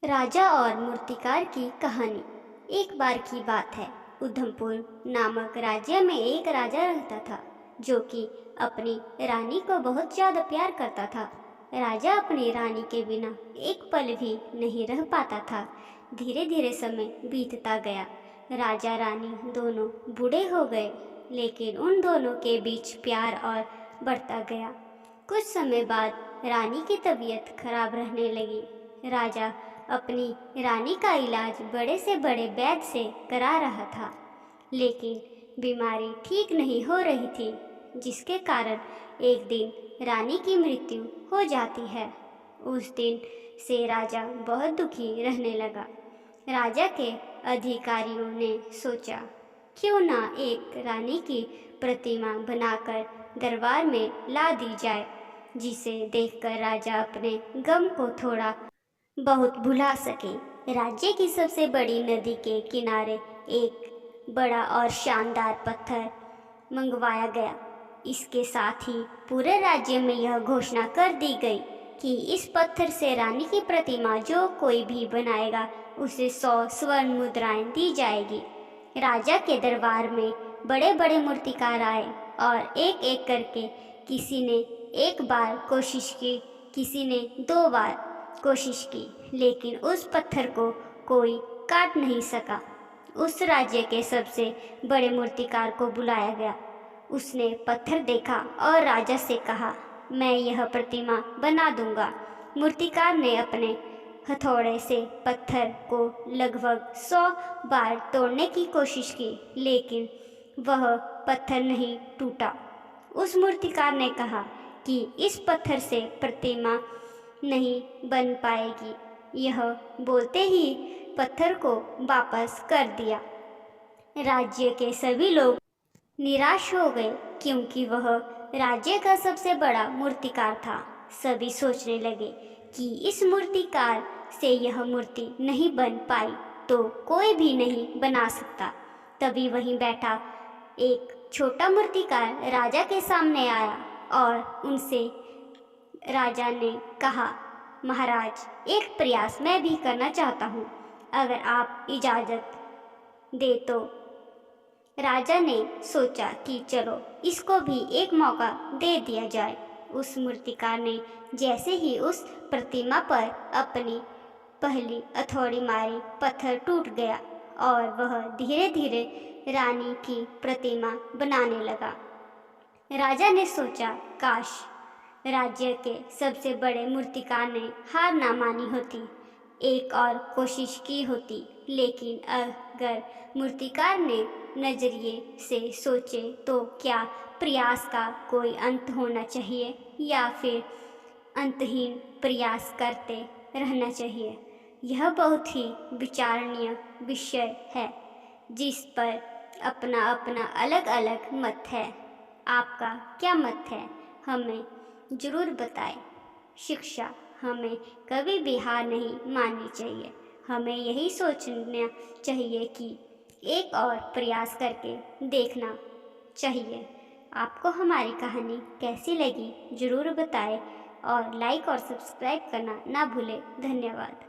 राजा और मूर्तिकार की कहानी। एक बार की बात है। उधमपुर नामक राज्य में एक राजा रहता था जो कि अपनी रानी को बहुत ज़्यादा प्यार करता था। राजा अपनी रानी के बिना एक पल भी नहीं रह पाता था। धीरे धीरे समय बीतता गया। राजा रानी दोनों बूढ़े हो गए, लेकिन उन दोनों के बीच प्यार और बढ़ता गया। कुछ समय बाद रानी की तबीयत खराब रहने लगी। राजा अपनी रानी का इलाज बड़े से बड़े वैद्य से करा रहा था, लेकिन बीमारी ठीक नहीं हो रही थी, जिसके कारण एक दिन रानी की मृत्यु हो जाती है। उस दिन से राजा बहुत दुखी रहने लगा। राजा के अधिकारियों ने सोचा, क्यों ना एक रानी की प्रतिमा बनाकर दरबार में ला दी जाए, जिसे देखकर राजा अपने गम को थोड़ा बहुत भुला सके। राज्य की सबसे बड़ी नदी के किनारे एक बड़ा और शानदार पत्थर मंगवाया गया। इसके साथ ही पूरे राज्य में यह घोषणा कर दी गई कि इस पत्थर से रानी की प्रतिमा जो कोई भी बनाएगा उसे 100 स्वर्ण मुद्राएं दी जाएगी। राजा के दरबार में बड़े बड़े मूर्तिकार आए और एक एक करके किसी ने एक बार कोशिश की, किसी ने 2 बार कोशिश की, लेकिन उस पत्थर को कोई काट नहीं सका। उस राज्य के सबसे बड़े मूर्तिकार को बुलाया गया। उसने पत्थर देखा और राजा से कहा, मैं यह प्रतिमा बना दूंगा। मूर्तिकार ने अपने हथौड़े से पत्थर को लगभग 100 बार तोड़ने की कोशिश की, लेकिन वह पत्थर नहीं टूटा। उस मूर्तिकार ने कहा कि इस पत्थर से प्रतिमा नहीं बन पाएगी। यह बोलते ही पत्थर को वापस कर दिया। राज्य के सभी लोग निराश हो गए, क्योंकि वह राज्य का सबसे बड़ा मूर्तिकार था। सभी सोचने लगे कि इस मूर्तिकार से यह मूर्ति नहीं बन पाई तो कोई भी नहीं बना सकता। तभी वहीं बैठा एक छोटा मूर्तिकार राजा के सामने आया और उनसे राजा ने कहा, महाराज, एक प्रयास मैं भी करना चाहता हूँ, अगर आप इजाज़त दे तो। राजा ने सोचा कि चलो इसको भी एक मौका दे दिया जाए। उस मूर्तिकार ने जैसे ही उस प्रतिमा पर अपनी पहली हथौड़ी मारी, पत्थर टूट गया और वह धीरे धीरे रानी की प्रतिमा बनाने लगा। राजा ने सोचा, काश राज्य के सबसे बड़े मूर्तिकार ने हार ना मानी होती, एक और कोशिश की होती। लेकिन अगर मूर्तिकार ने नजरिए से सोचे तो क्या प्रयास का कोई अंत होना चाहिए या फिर अंतहीन प्रयास करते रहना चाहिए। यह बहुत ही विचारणीय विषय है, जिस पर अपना अपना अलग अलग मत है। आपका क्या मत है, हमें ज़रूर बताएं। शिक्षा हमें कभी भी हार नहीं माननी चाहिए। हमें यही सोचना चाहिए कि एक और प्रयास करके देखना चाहिए। आपको हमारी कहानी कैसी लगी ज़रूर बताएं और लाइक और सब्सक्राइब करना ना भूलें। धन्यवाद।